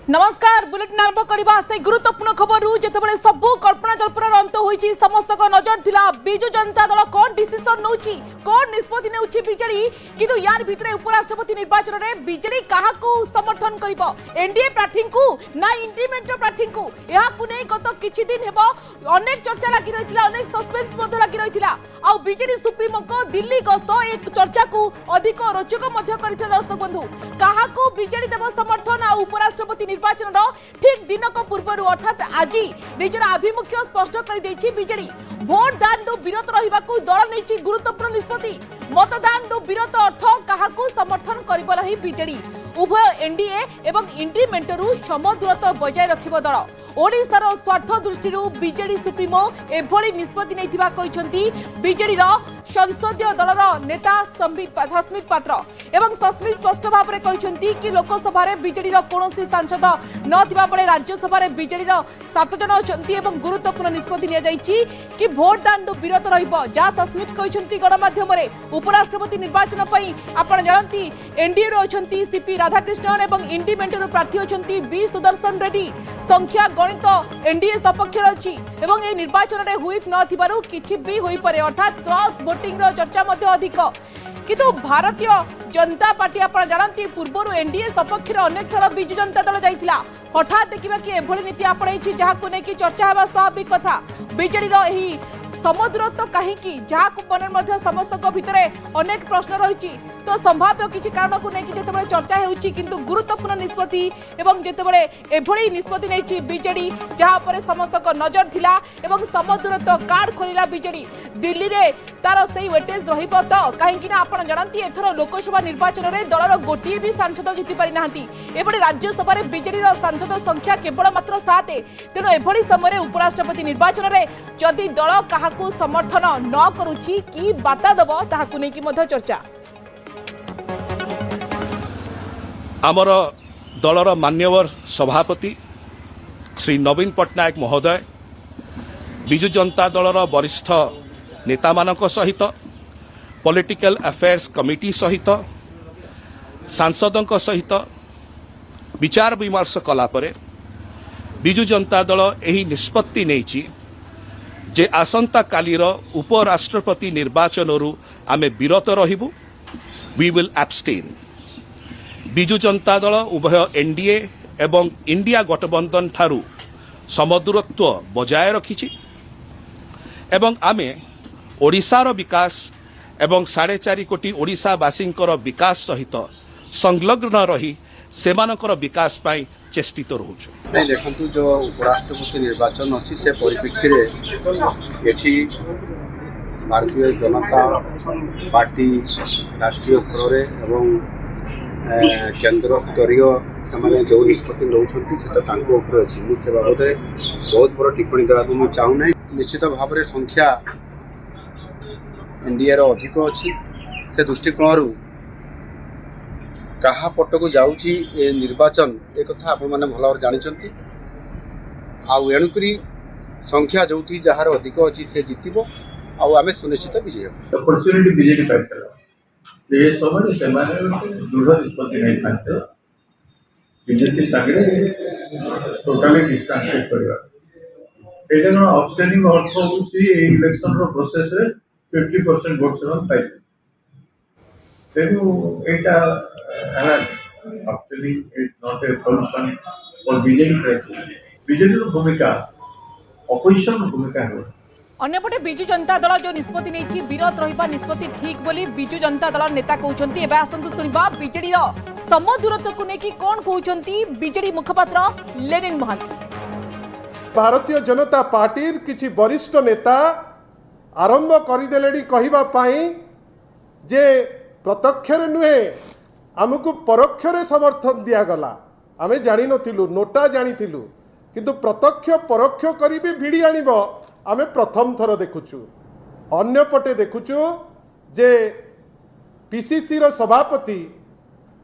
नमस्कार बुलेटिन आरंभ करबा से गुरुत्वपूर्ण खबर जेतेबेले सबु कल्पना जल्पनार अंत होईची समस्त को नजर थिला बिजु जनता दल कोन डिसिजन नउची कोन निष्पत्ति नेउची बिजेडी किंतु यार भितरे उपराष्ट्रपति निर्वाचन रे बिजेडी काहाकू समर्थन करिवो एनडीए प्रार्थी को ना इंडिपेंडेंट प्रार्थी को या कुने गत किछि दिन हेबो अनेक चर्चा लागि रहितला अनेक सस्पेंस मध्ये लागि रहितला आ बिजेडी सुप्रीमो को दिल्ली गस्त एक चर्चा को अधिक रोचक मध्ये करितला दर्शक बंधु काहाकू बिजेडी देव समर्थन आ उपराष्ट्रपति निर्वाचन ठीक दिनक पूर्व अर्थात आज निजर आभिमुख्य स्पष्ट कर बीजेडी भोट दान विरत रहा दल नहीं गुरुत्वपूर्ण निष्पत्ति मतदान विरत अर्थ क्या समर्थन कर बीजेडी उभय एनडीए एवं इंडिपेंडेंटरू समदूरता बजाय रखिब दल ओडिशार स्वार्थ दृष्टि बीजेडी सुप्रीमो एभली निष्पत्ति नैथिबा कहिसंती बीजेडी संसदीय दलर नेता सस्मित पात्र एवं सस्मित स्पष्ट भाव में कहिसंती कि लोकसभा रे बीजेडी कोनोसी सांसद नथिबा बेले राज्यसभा रे बीजेडी 7 जन अछंती एवं गुरुत्वपूर्ण निष्पत्ति निया जायछि कि भोट दान विरत रहिबो जा सस्मित कहिसंती गणमाध्यम रे उपराष्ट्रपति निर्वाचन पई आपण जानती एनडीए रो अछंती सीपी राधाकृष्णन एवं इंडिपेंडेंट प्रार्थी अछंती बी सुदर्शन रेड्डी संख्या गणित एनडीए सपक्ष अछि एवं ए निर्वाचन रे हुइप नथिबारु किछि भी होई पारे अर्थात क्रॉस वोटिंग रो चर्चा मध्ये अधिक किंतु भारतीय जनता पार्टी आप जानती पूर्व एनडीए सपक्ष अनेक थर बिजु जनता दल जाइथिला हठात देखिबा कि एभली नीति आपणैछि जहाको नै कि चर्चा हेबा स्वाभाविक कथा बीजेडी रो एही समदूरत्व कहीं जहाँ मन में समस्त भितर अनेक प्रश्न रही तो संभाव्य किसी कारण को लेकिन जिते चर्चा होती किंतु गुरुत्वपूर्ण निष्पत्ति एवं जितेबाला एभली निष्पत्ति नहीं बीजेडी जहाँ पर समस्त नजर थिला एवं समदूरत्व कार्ड खोलिला बीजेडी दिल्ली रे तार से वेटेज रहिबो तो कहीं आप जानती एथर लोकसभा निर्वाचन में दलर गोटे भी सांसद जीति पारि नाहंती एबडे राज्यसभा रे बीजेडी सांसद संख्या केवल मात्र 7 तेणु एभली समय उपराष्ट्रपति निर्वाचन में जदि दल काहाकू समर्थन न करुची की बार्ता दब ताहाकू नै कि मध्य चर्चा आमर दलर मान्यवर सभापति श्री नवीन पट्टनायक महोदय बिजु जनता दलर वरिष्ठ नेता मानक सहित पॉलिटिकल अफेयर्स कमिटी सहित सांसदों सहित विचार विमर्श कला परे बिजु जनता दल एही निष्पत्ति नेछि जे आसंता कालीर उपराष्ट्रपति निर्वाचन आमे विरत रहिबु we will abstain Biju Janata Dal उभय एनडीए एवं इंडिया गठबंधन ठारू समदूरत्व बजाय रखिछि एवं आमे ओडिशार विकास एवं 4.5 कोटी ओडिशावासींकर विकास सहित संलग्न रही सेमानकर विकास पाई चेष्टित रोचु नहीं देखु जो उपराष्ट्रपति निर्वाचन अच्छी से परिप्रेक्षी में एठी भारतीय जनता पार्टी राष्ट्रीय स्तर रे एवं केंद्र स्तरीय से जो निष्पत्ति नौकरी से अच्छी मुझे बाबद बहुत बड़ टिप्पणी देवाक मुझे चाहूना निश्चित भाव में संख्या एनडीए अधिक अच्छी से दृष्टिकोण कहा पटक जाऊँगी ए निर्वाचन एक कथा आपण मैंने भल भाव जानते आणुक संख्या जो जार अधिक अच्छी से जितब आम सुनिश्चित विजय अपॉर्चुनिटी बीजेडी पाइला ये समय से दृढ़ निष्पत्ति नहीं था बीजेपी सागे टोटाली डिस्टेंस करवा यहाँ अबस्टेनिंग अर्थ हूँ इलेक्शन प्रोसेस 50% भोट से पाइल तेणु यहाँ abstaining is not a solution for BJD crisis BJD भूमिका अपोजिशन भूमिका है अन्यपटे बिजु जनता दल जो निष्पत्ति नहीं विरत रहिबा निष्पत्ति ठीक बोली बिजु जनता दल नेता कहउछंती एबे आसंतु सुनिबा बीजेडी रो समदूरत्व को नेकी कोन कहउछंती BJD मुखपात्र Lenin Mahanti Bharatiya Janata party किछि वरिष्ठ नेता आरंभ करदेले कहिबा पाई जे प्रत्यक्ष नुहे आमको परोक्ष समर्थन दिगला आम जानी नथिलु नोटा जानिथिलु किंतु प्रत्यक्ष परोक्ष करी भी भिड़ी आनिब आमे प्रथम थर देखुचु अन्यपटे देखुचु जे पीसीसी रो सभापति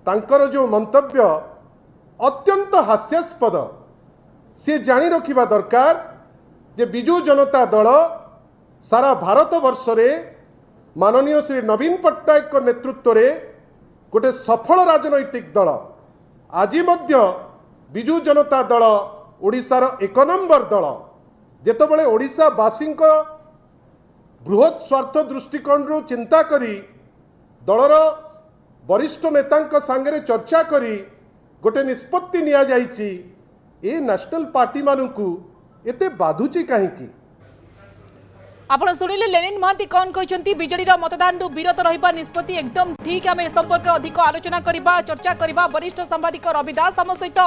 तांकर जो मंतव्य अत्यंत हास्यास्पद सी जानी रखिबा दरकार जे बिजु जनता दल सारा भारत वर्ष रे माननीय श्री नवीन पट्टनायक नेतृत्व रे गोटे सफल राजनैतिक दल आज विजु जनता दल ओडिशार एक नंबर दल जेतबेले ओडिशावासी बृहत स्वार्थ दृष्टिकोण रु चिंता करी दलर वरिष्ठ नेता सांगरे चर्चा करी गोटे निष्पत्ति निया जाइछि ए नेशनल पार्टी मानकू एते बाधुची कहीं आपण शुणिले लेनिन महांती कौन कहते विजेडी मतदान विरत रहा निष्पत्ति एकदम ठीक। आम ए संपर्क अधिक आलोचना करबा चर्चा करबा वरिष्ठ सांबादिक रविदास आम सहित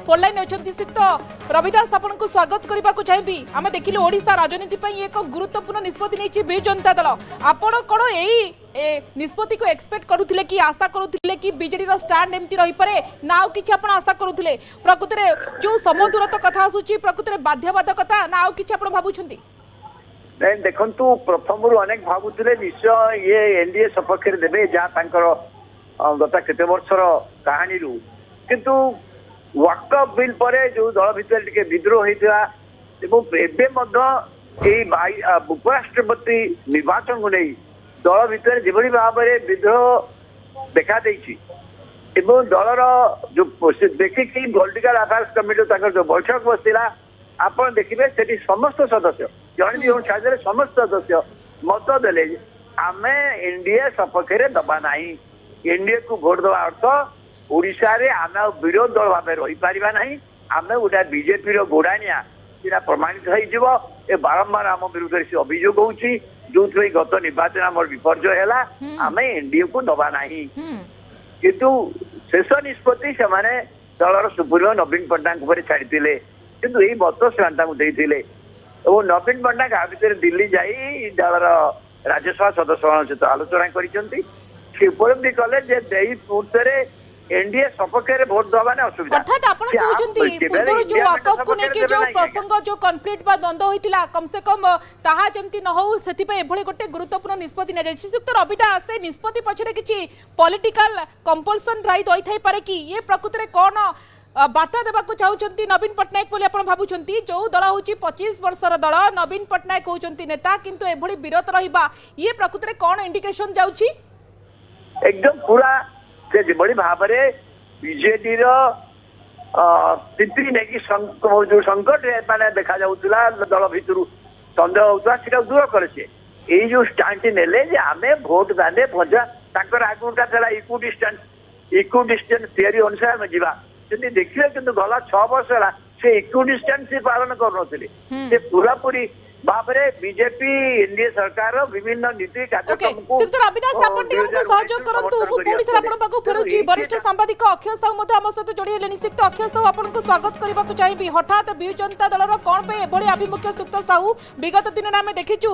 फोन लाइन अच्छा श्रीयुक्त रविदास आपन को स्वागत करने को चाहिए। आम देखिले ओडिशा राजनीति एक गुरुत्वपूर्ण निष्पत्ति नहीं विजु जनता दल आपण कौन यही निष्पत्ति को एक्सपेक्ट करुथिले कि आशा करुथिले कि बीजेडी स्टैंड एमती रही पारे ना किछि आपण आशा करुथिले प्रकृत रे जो समदूरत कथा आसुची प्रकृत रे बाध्यबाधकता ना किछि आपण भाबुछंती? नहीं देखु प्रथम अनेक भावुले निश्चय ये एनडीए सपक्ष देवे जहाँ गत केते वर्षर कहानी किंतु वाकअप बिल पर जो दल भितर टिके विद्रोह होता उपराष्ट्रपति निर्वाचन को नहीं दल भितर जो भाव में विद्रोह देखा दलर जो देखिकी पॉलिटिकल अफेयर्स कमिटी जो बैठक बसला आप देखिए से समस्त सदस्य जन भी हूँ छात्र समस्त सदस्य मत देले आम एनडीए सपक्ष दबा ना एनडीए को भोट दवा अर्थ ओडिशा रे आम विरोध दल भाव रही पारिबा नहीं आम गोटे बीजेपी गोड़ाणिया सीधा प्रमाणित हो बारंबार आम विरुद्ध से अभियोग होउची जो गत निर्वाचन आम विपर्जय है आम एनडीए को दबा ना किंतु शेष निष्पत्ति से दलर सुप्रीमो नवीन पट्टनायक छाड़ी किंतु यही मत से और नवीन पट्टनायक आ भर दिल्ली जाई दलर राज्यसभा सदस्य सहित आलोचना करपलब्धि कले मुहूर्त एनडीए सपक्ष भोट दबा असुविधा अर्थात आपण कहउचंती पूर्व जो वाकअप को लेके जो प्रसंग जो कॉन्फ्लिक्ट बा द्वंद्व होइतिला कम से कम ताहा जेमती न हो सेति पे एभଳି गोटे गुरुत्वपूर्ण निष्पत्ति न जाय श्रीयुक्त रविदास से निष्पत्ति पछरे किछि पॉलिटिकल कंपल्सन राइट होई थाई पारे कि ये प्रकृत रे कोन वार्ता देवा चाहते नवीन पट्टनायक बोली आप भावुंट जो दल हूँ 25 वर्षर दल नवीन पट्टनायक होती नेता किंतु एभली विरत रहा ये प्रकृत में कौन इंडिकेशन जाउची? एकदम पूरा से जो भाव में बीजेडी स्थिति नहीं जो संकट माने देखा जाउतला दल भितर संदेह होता है दूर करे ये जो स्टांड नेले आम भोट दाने भजा आगुटा था इक्व डिस्टेंस थियरी अनुसार आम जा देखिए किंतु गला 6 वर्ष है से इक्व डिस्टेंस पालन कर पूरा पूरी भाव में बीजेपी एनडीए सरकार विभिन्न नीति कार्यक्रम वरिष्ठ सांबादिक अक्षय साहू आम सहित जोड़ी श्रीयुक्त अक्षय साहू आपको स्वागत करने चाहिए। हठात विजु जनता दलर कौन पे एभली आभिमुख्य श्रीयुक्त साहू विगत दिन में आम देखीचु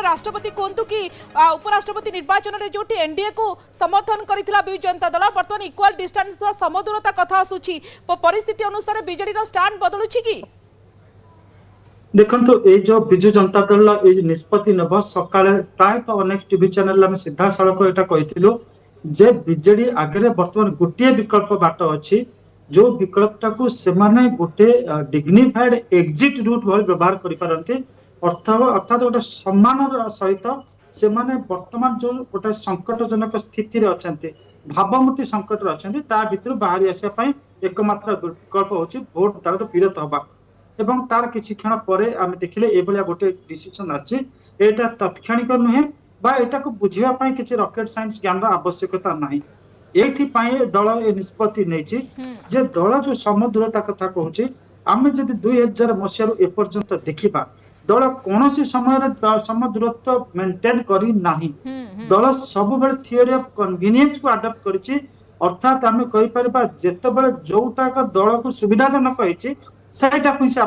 राष्ट्रपति कहतु कि उपराष्ट्रपति निर्वाचन में जो एनडीए को समर्थन करथिला विजु जनता दल बर्तमान इक्वाल डिस्टेंस समदूरता कथा आसुची परिस्थिति अनुसार बीजेडी स्टैंड बदलुची कि देखो ये जो विजु जनता दल ये निष्पत्ति नब सका प्रायत अनेक टीवी चैनल आम सीधा सड़क यहाँ कही जे बीजेडी आगे बर्तमान गोटे विकल्प बाट अच्छी जो विकल्पटा को सेमाने गोटे डिग्निफाइड एग्जिट रूट भाव व्यवहार करें अर्थात गोटे सम्मान सहित से वर्तमान जो गोटे संकटजनक स्थिति अच्छा भावमूर्ति संकट अच्छा भर बाहरी आसापी एकमात्र विकल्प हूँ भोट दान विरत हवा एवं तार किछि क्षण परे आमे देखिले एभलिया गोटे डिसिजन आछि एटा तत्क्षणिक नुहे बा एटा को बुझिबा पई किछि रॉकेट साइंस ज्ञान आवश्यकता नाही एथि पई दल ए निष्पत्ति नैछि जे दल जो समदूरता कथा कहूछि आमे जदि 2000 मसियारु ए पर्यंत देखिबा दल कोनोसी समय समदूरत्व मेंटेन करी नाही दल सब बेले थियोरी ऑफ कन्वीनियंस को अडॉप्ट करिछि अर्थात आमे कहि परबा जेते बेले जोटा का दल को सुविधाजनक होइछि सेटा से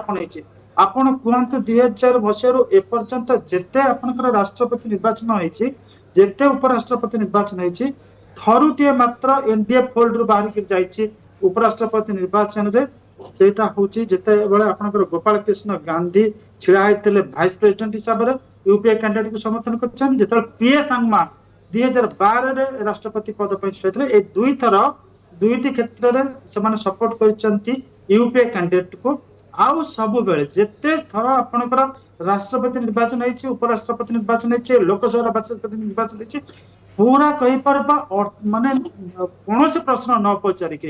आपण कहतु 2000 मसीह एपर्यंत जिते आपंकर राष्ट्रपति निर्वाचन होती जिते उपराष्ट्रपति निर्वाचन होती थरुटे मात्र एनडीए फोल्ड रु बाहर जाइए उपराष्ट्रपति निर्वाचन रे सेटा होची जिते बेले आपनकर गोपाल कृष्ण गांधी छिड़ा होते भाइस प्रेसिडेंट हिसाब से यूपीए कैंडिडेट को समर्थन कर जिते पीए सांगमा 2012 रे राष्ट्रपति पद पर ए दुई थर दुईटी क्षेत्र में सपोर्ट कर यूपीए कैंडिडेट को आउ सब बेले जिते थर आपनकर राष्ट्रपति निर्वाचन होती उपराष्ट्रपति निर्वाचन होती लोकसभा बाचस्पति निर्वाचन होती पूरा कही पारबा माने कौन से प्रश्न न पचारिक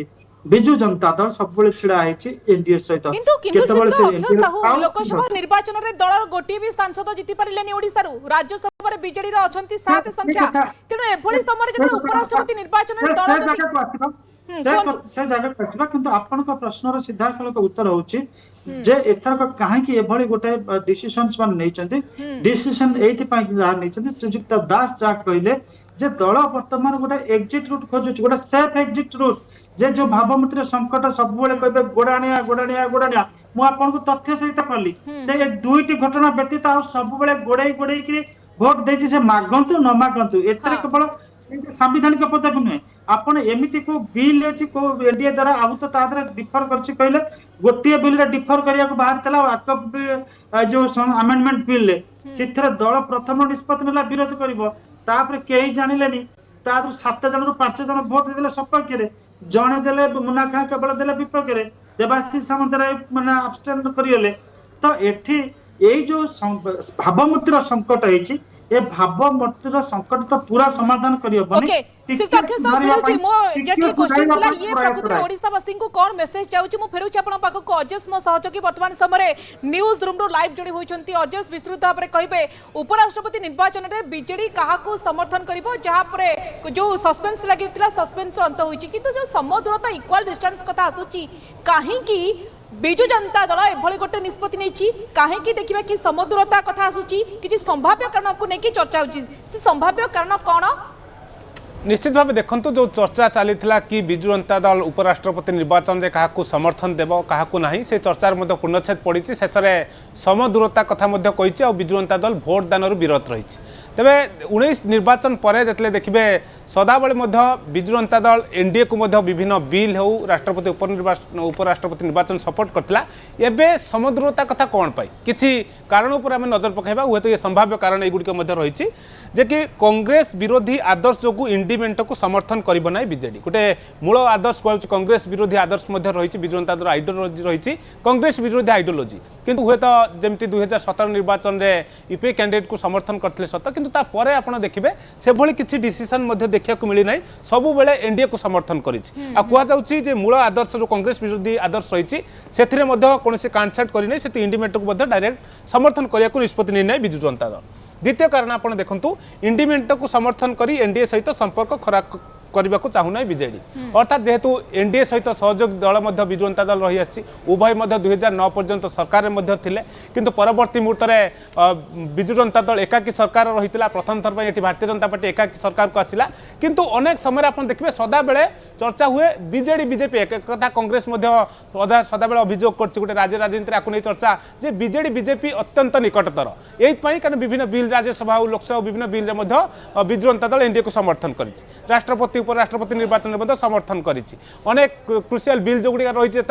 ବିଜୁ ଜନତା ଦଳ ସବୁବେଳେ ଛିଡା ହେଇଛି ଏନଡିଏ ସହିତ। କିନ୍ତୁ କେତେବେଳେ ସେ ଅକ୍ଷୟ NDA ସାହୁ ଆଉ- ଲୋକସଭା ନିର୍ବାଚନରେ ଦଳର ଗୋଟିଏ ବି ସାଂସଦ ଜିତି ପାରିଲେନି ଓଡିଶାରୁ, ରାଜ୍ୟସଭାରେ ବିଜେଡିର ଅଛନ୍ତି 7 ସଂଖ୍ୟା, ତେଣୁ ଏଭଳି ସମୟରେ ଯେତେବେଳେ ଉପରାଷ୍ଟ୍ରପତି ନିର୍ବାଚନରେ ଦଳ ଯଦି ସେ ଜାଗାକୁ ଆସିବା। କିନ୍ତୁ ଆପଣଙ୍କ ପ୍ରଶ୍ନର ସିଧାସଳଖ ଉତ୍ତର ହଉଛି ଯେ ଏଥରକ କାହିଁକି ଏଭଳି ଗୋଟେ ଡିସିସନ ସେମାନେ ନେଇଛନ୍ତି। ଡିସିସନ ଏଇଥିପାଇଁ ଯାହା ନେଇଛନ୍ତି, ଶ୍ରୀଯୁକ୍ତ ଦାସ ଯାହା କହିଲେ ଯେ ଦଳ ବର୍ତ୍ତମାନ ଗୋଟେ ଏକ୍ଜିଟ୍ ରୁଟ୍ ଖୋଜୁଛି, ଗୋଟେ ସେଫ୍ ଏକ୍ଜିଟ୍ ରୁଟ୍। ଯେ ଯୋଉ ଭାବମୂର୍ତ୍ତିର ସଙ୍କଟ ସବୁବେଳେ କହିବେ ଗୋଡାଣିଆ ଗୋଡାଣିଆ ଗୋଡାଣିଆ, ମୁଁ ଆପଣଙ୍କୁ ତଥ୍ୟ ସହିତ କଲି ଯେ ଏ ଦୁଇଟି ଘଟଣା ବ୍ୟତୀତ ଆଉ ସବୁବେଳେ ଗୋଡେଇକି ଭୋଟ ଦେଇଛି, ସେ ମାଗନ୍ତୁ ନ ମାଗନ୍ତୁ। ଏଥିରେ କେବଳ ସାମ୍ବିଧାନିକ ପଦବୀ ନୁହେଁ, ଆପଣ ଏମିତି କୋଉ ବିଲ୍ ଅଛି କୋଉ ଏନଡିଏ ଦ୍ୱାରା ଆହୁତ ତା ଦେହରେ ଡିଫର କରିଛି କହିଲେ, ଗୋଟିଏ ବିଲରେ ଡିଫର କରିବାକୁ ବାହାରିଥିଲା ଯୋଉ ଆମେଣ୍ଡମେଣ୍ଟ ବିଲରେ, ସେଥିରେ ଦଳ ପ୍ରଥମ ନିଷ୍ପତ୍ତି ନେଲା ବିରୋଧ କରିବ, ତାପରେ କେହି ଜାଣିଲେନି, ତାରୁ 7 ଜଣରୁ 5 ଜଣ ଭୋଟ ଦେଇଦେଲେ ସପକ୍ଷରେ, ଜଣେ ଦେଲେ ମୁନା ଖାଁ କେବଳ ଦେଲେ ବିପକ୍ଷରେ, ଦେବାଶିଷ ସାମନ୍ତରାୟ ମାନେ ଆବଷ୍ଟେନ୍ କରିଗଲେ। ତ ଏଠି ଏଇ ଯୋଉ ଭାବମୂର୍ତ୍ତିର ସଙ୍କଟ ହେଇଛି, ଏ ଭାବମୂର୍ତ୍ତିର ସଙ୍କଟ ତ ପୁରା ସମାଧାନ କରିହବନି। ओके सिक्त अक्षय साहब फेरुची मो एग्जैक्टली क्वेश्चन थिला ये प्रकृति रे ओडिसा वासी को कोन मेसेज जाउची मु फेरुची आपन पाखो को अजस मो सहयोगी वर्तमान समय न्यूज रूम रो लाइव जोडी होइचंती। अजस विस्तृत भाबरे कहिबे उपराष्ट्रपति निर्वाचन रे बीजेडी काहा को समर्थन करिवो, जहा परे जो सस्पेंस लागितिला सस्पेंस अंत होइची, किंतु जो समदूरता इक्वल डिस्टेंस कथा आसुची काहे की बिजु जनता दल एभली गोटे निष्पत्ति नहीं कहीं देखिए कि समदूरता कथा आसूची कि संभाव्य कारण को लेकिन चर्चा होची, से संभाव्य कारण कौन? निश्चित भाव देखु जो चर्चा चली कि बिजु जनता दल उपराष्ट्रपति निर्वाचन में क्या समर्थन देव क्या ना से चर्चार पूर्णछेद पड़ी। शेष में समदूरता कथा कही और बिजु जनता दल भोट दान विरोध रही। तेबे 19 निर्वाचन पर जिते देखिए सदाबले बिजु जनता दल एनडीए को विभिन्न बिल हो राष्ट्रपति उपराष्ट्रपति निर्वाचन सपोर्ट करथिला। एबे समदूरता कथा कौन पाई किछि कारण उपर आम नजर पकाइबा। हुए तो ये संभाव्य कारण एगुड़िक रही जे कि कांग्रेस विरोधी आदर्श जो इंडिमेंट को समर्थन करिबो नै बीजेडी। गोटे मूल आदर्श कहूँ कांग्रेस विरोधी आदर्श रही बिजु जनता दल आइडियोलोजी रही कांग्रेस विरोधी आइडियोलोजी, किंतु हुए तो जमती 2017 निर्वाचन में यूपीए कैंडिडेट को समर्थन करते सत, किंतु तापर आपड़ देखिए से भली किसी डिसीजन देखा मिली ना, सब बेले एनडीए को समर्थन कहुचे मूल आदर्श जो कांग्रेस विरोधी आदर्श रही से कौन कांटसाट करना से इंडिमेंट को डायरेक्ट समर्थन करने को निष्पत्ति नहीं बिजु जनता दल। द्वितीय कारण आपड़ देखु इंडिमेंट को समर्थन कर एनडीए सहित संपर्क खराब करने को चाहूना बीजेडी, अर्थात जेहेतु एनडीए सहित सहयोग दल बिजु जनता दल रही आसी उभय 2009 पर्यंत सरकार में थिले, किंतु परवर्ती मुहूर्त में बिजु जनता दल एकाकी सरकार रही प्रथम थर पर भारतीय जनता पार्टी एकाकी सरकार को आसिला। किंतु अनेक समय आप देखिए सदा बेले चर्चा हुए बीजेडी बीजेपी एक कथा कांग्रेस सदा बेले अभियोग कर गोटे राज्य राजनीति आपको नहीं चर्चा जे बीजेडी बीजेपी अत्यंत निकटतर यही कारण विभिन्न बिल राज्यसभा और लोकसभा विभिन्न बिल में बिजु जनता दल एनडीए को समर्थन कर राष्ट्रपति उपराष्ट्रपति निर्वाचन में समर्थन करिछि। अनेक क्रुशियल बिल जो गुड़ी रही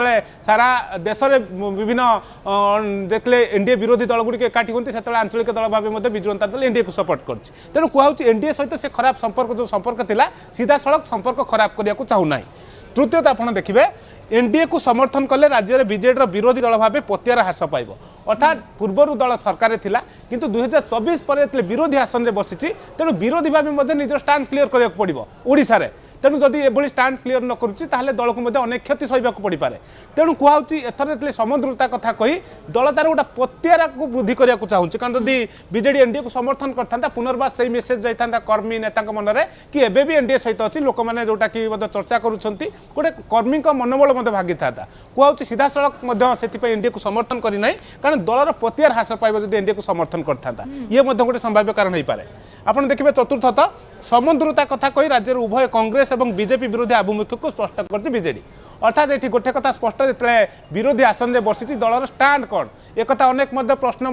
सारा देश में विभिन्न देखले एनडीए विरोधी दल गुड़ी एकाठी होती से आंचलिक दल भाव बिजु जनता दल एनडीए को सपोर्ट कर तेणु कहूँ एनडीए सहित से खराब संपर्क जो संपर्क थिला सीधा सड़क संपर्क खराब करने को चाहूना। तृतीयत आप देखिए एनडीए को समर्थन कले राज्य में बीजेडी विरोधी दल भाव पतियार ह्रास पाइब, अर्थात पूर्वर दल सरकार थिला किंतु 2024 पर विरोधी आसन में बसी तेणु विरोधी भाव निज स्टांड क्लियर करने को पड़ो ओडिशा रे। तेणु जदि एभली स्टांड क्लियर न करुच्ची ताहले दल को अनेक क्षति सहवाक पड़ पारे। तेणु कहूँ एथर समदूरता कथा कही दल तार गोटे पतियारा को वृद्धि करने को चाहूँ, कारण जदि बीजेडी एनडीए को समर्थन करता पुनर्बार से मेसेज जाता कर्मी नेता मन में कि एबे भी एनडीए सहित अच्छी लोक मैंने जोटा कि चर्चा करुँच गोटे कर्मी मनोबल भागी था। कहूँ सीधा सड़क से एनडीए को समर्थन करना कारण दलर पतियार ह्रास पाइब जब एनडीए को समर्थन करता ये गोटे संभाव्य कारण हो पाए। आपड़ देखिए चतुर्थत समदूरता कथा कही राज्य उभय कांग्रेस और बीजेपी विरोधी आभिमुख्य को स्पष्ट कर बीजेडी, अर्थात ये गोटे कथा स्पष्ट जो विरोधी आसन में बसी दलर स्टांड कौन एक अनेक प्रश्न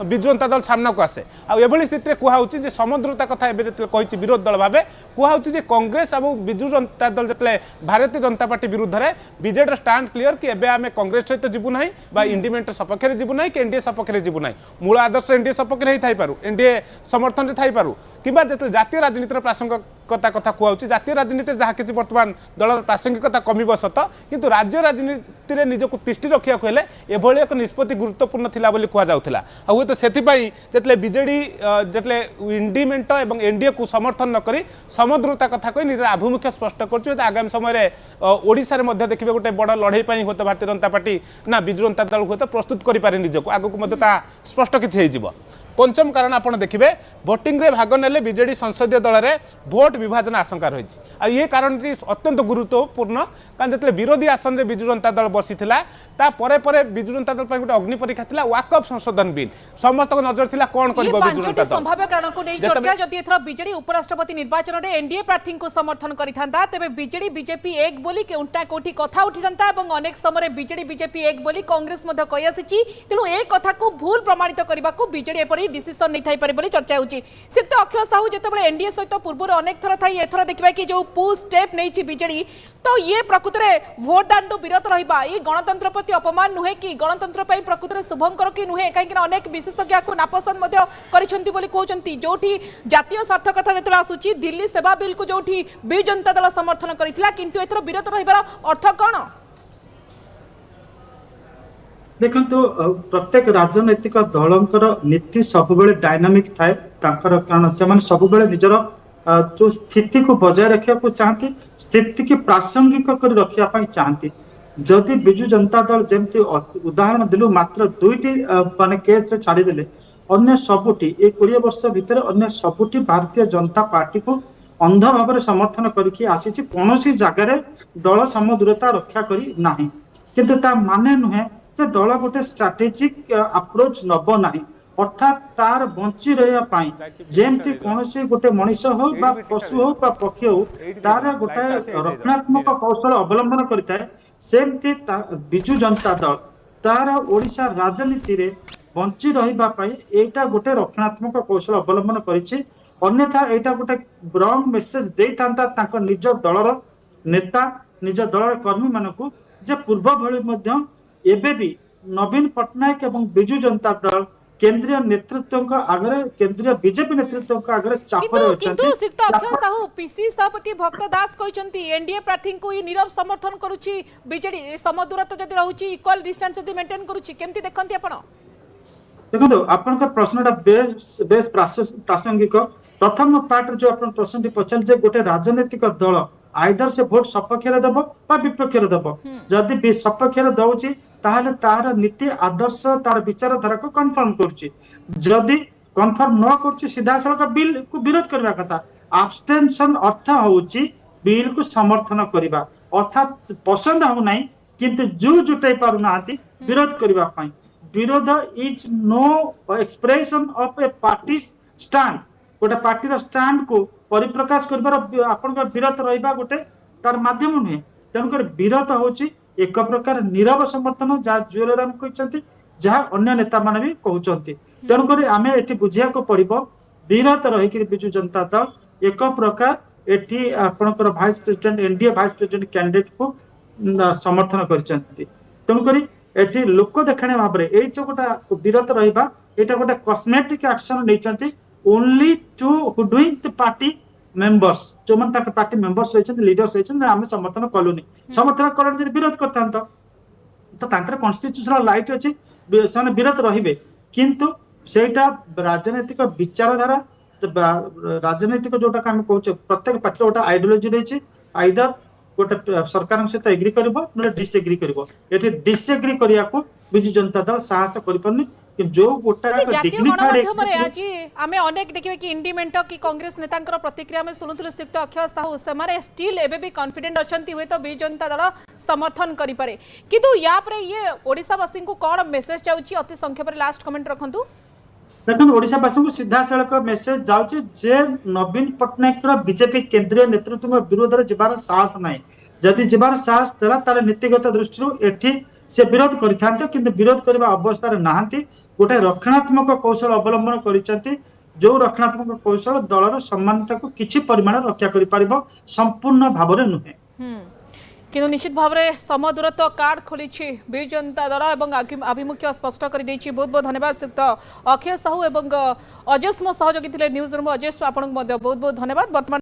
बिजु जनता दल सामना को आसे आभली स्थित कहूँ समदूरता कथा कही विरोधी दल भाव कहूँ कांग्रेस और बिजु जनता दल जो भारतीय जनता पार्टी विरुद्ध में बीजेडी स्टांड क्लियर कि एबे आमे कांग्रेस सहित जीवु ना इंडिमेंट सपक्ष में जीवु ना कि एनडीए सपक्ष में जीवु ना। मूल आदर्श एनडीए सपक्ष में ही थाईपारू एनडीए समर्थन में थाईपारू कि जातीय राजनीतिर प्रासंगिकता कथा कहूँ जातीय राजनीति जहाँ किसी बर्तमान दलर प्रासंगिकता कमिब सत किंतु राज्य राजनीति युक्ति रे निजको तिष्टि रखिया हेले एभଳି एक निष्पत्ति गुरुत्वपूर्ण थिला बोली कुआ जाउथिला आ हुए तो सेथिपाई जेतले बीजेडी जेतले इंडी मेंट एवं एनडीए को समर्थन न करी समदृता कथा कहि निज आभिमुख्य स्पष्ट करछु आगामी समय रे ओडिसा रे मध्ये देखिबे गोटे बड़ लड़ाई पई होत भारतीय जनता पार्टी ना बिजु जनता दल होत प्रस्तुत करि पारे निजको आगु को मध्ये ता स्पष्ट किछि हेइ जिवो पंचम कारण आप देखिए भोटिंग रे भाग नेले बीजेडी संसदीय दल में भोट विभाजन आशंका रही ये कारण अत्यंत गुरुत्वपूर्ण कारण जिते विरोधी आसन में विजु जनता दल बसी विजु जनता दल गोटे अग्नि परीक्षा था वाकअप संशोधन बिल समस्त नजर था कौन कर विजु जनता दल संभाव्य कारण को नहीं चर्चा जदि एथरा बीजेडी उपराष्ट्रपति निर्वाचन में एनडीए प्रार्थी को समर्थन करिथांता तेबे बीजेडी बीजेपी एक बोली केउंटा कोठी कथा उठिथांता एवं अनेक समय बीजेडी बीजेपी एक बोली कांग्रेस मध्ये कहि आसीची तेणु ए कथा को भूल प्रमाणित करबा को बीजेडी एपरि डिसीजन नहीं थाई पारे बोली चर्चा होची सिक्त अक्षय साहू जेतेबेले एनडीए सहित पूर्व अनेक थर थाई एथर देखबा कि जो पुश स्टेप नैची बीजेडी तो ये प्रकृति में भोट दांडु विरत रहिबा ये गणतंत्र प्रति अपमान नुहे कि गणतंत्र पई प्रकृति में शुभंकर कि नुहे काहे कि अनेक विशेषज्ञ को नापसंद मध्ये करिसंती बोली कहउचंती जोठी जातीय स्वार्थ कथा जेतेला आसुची दिल्ली सेवा बिल को जोठी बी जनता दल समर्थन करितला किंतु एथर विरत रहिबार अर्थ कोन देखो प्रत्येक राजनैतिक दलंकर नीति सब डायनामिक थाए कारण से सब निजर जो स्थिति को बजाय रखा चाहती स्थिति की प्रासंगिक कर रखा चाहती जदि बिजु जनता दल जमती उदाहरण दिलु मात्र 2टी माने केस रे छाड़ीदेले अन्य सबुटी ये 20 वर्ष भितर अन्य सबुटी भारतीय जनता पार्टी को अंध भाव समर्थन करके आसी कौन जगार दल समदूरता रक्षा करी नाही किंतु ता माने नुहे से दल गोटे स्ट्राटेजिक अप्रोच नब ना अर्थात तार बंची रहा जमती कौन गोटे मनीष हो पशु हो पक्षी हो तार गोटे रक्षणात्मक कौशल अवलंबन करता सेमती बिजु जनता दल तार ओडिशा राजनीति रे बंची रहा गोटे रक्षणात्मक कौशल अवलंबन करिछि अन्यथा एटा गोटे रंग मेसेज देता निज दलर नेता निज दलर कर्मी मानकु जे पूर्व भली मध्य एबे भी नवीन पटनायक एवं बिजु जनता दल केंद्रीय नेतृत्व आगे केंद्रीय बीजेपी नेतृत्व आगे चापर किंतु सिक्त अक्षय साहू पीसी सभापति भक्त दास कहचंती एनडीए प्रार्थी को ही नीरव समर्थन करूची बीजेडी समदूरता जदि रहउची इक्वल डिस्टेंस जदि मेंटेन करूची केमती देखंती आपण देखो आपन का प्रश्नटा बेस प्रासंगिक प्रथम पार्ट जो अपन प्रश्न पचार जे गोटे राजनीतिक दल आइदर से भोट सपक्ष देव विपक्ष देव जदि सपक्ष दौची ताहले तार नीति आदर्श तार विचारधारा को कन्फर्म करुच्ची जदि कन्फर्म न करुच्ची सीधा सड़क बिल को विरोध करने कथा आब्सटेंशन अर्थ होची बिल को समर्थन करबा अर्थात पसंद हो नहीं किंतु जो जुटाई पारु नांती विरोध करबा पई विरोध is no expression of a party stand गोटे पार्टी स्टैंड को परिप्रकाश कर विरत रहा गोटे तार माध्यम नुहे तेणुक विरत होची एक प्रकार नीरव समर्थन जहाँ जुएलराम कहते जहाँ अन्य नेता माने भी कहते तेणुक आम ये बुझा पड़ो विरत रही बिजु जनता दल एक प्रकार एटी आपणकर vice president NDA vice president candidate को समर्थन करुक एटी लोक देखाणी भाव में यही जो गोटा विरत रहा यहाँ गोटे कस्मेटिक एक्शन नहीं only to doing the party members जो मन तक पार्टी मेंबर्स रहिछन लीडर्स रहिछन आमे समर्थन कलुनी समर्थन करन जदि विरोध करथान तो तांकर कॉन्स्टिट्यूशनल राइट अछि सने विरोध रहिबे किंतु सेटा राजनीतिक विचारधारा राजनीतिक जोटा हम कहूचे प्रत्येक पार्टी गोटा आइडियोलॉजी रहिछि आइदर गोटे सरकार सहित एग्री करबो न डिसएग्री करबो एठी डिसएग्री करिया को बिजु जनता दल साहस करिपन्नी जो गोटा आज आमे अनेक देखिबे कि इंडिमेंट कि कांग्रेस नेतांकर प्रतिक्रिया में सुनुथुल सिक्त अक्षय साहू सेमारे स्टिल एबे भी कॉन्फिडेंट अछंती हुए तो बिजु जनता दल समर्थन करि पारे किंतु या पर ये ओडिसावासी को कोन मेसेज जाउची अति संक्षेप रे लास्ट कमेंट रखंतु देखो ओडिसावासी को सीधा सड़क मेसेज जाउची जे नवीन पटनायक बीजेपी केंद्रीय नेतृत्व विरोध रे जिबार साहस नाही जदि जिबार साहस देला तार नीतिगत दृष्टि एठी से विरोध करिथांते किंतु विरोध करबा अवस्था रे नाहंती गोटे रक्षणात्मक कौशल अवलंबन करिसंती जो रक्षणात्मक कौशल दलर सम्मानता को किछि परिमाण रक्षा करि पारिबो संपूर्ण भाबरे नुहे किंतु निश्चित भाव में समदूरत्व कार्ड खोली बिजु जनता दल और आभिमुख्य स्पष्ट कर बहुत बहुत धन्यवाद श्रीयुक्त अक्षय साहू और अजेश मो सहयोगी थे न्यूज रूम अजेश आपको बहुत बहुत धन्यवाद। वर्तमान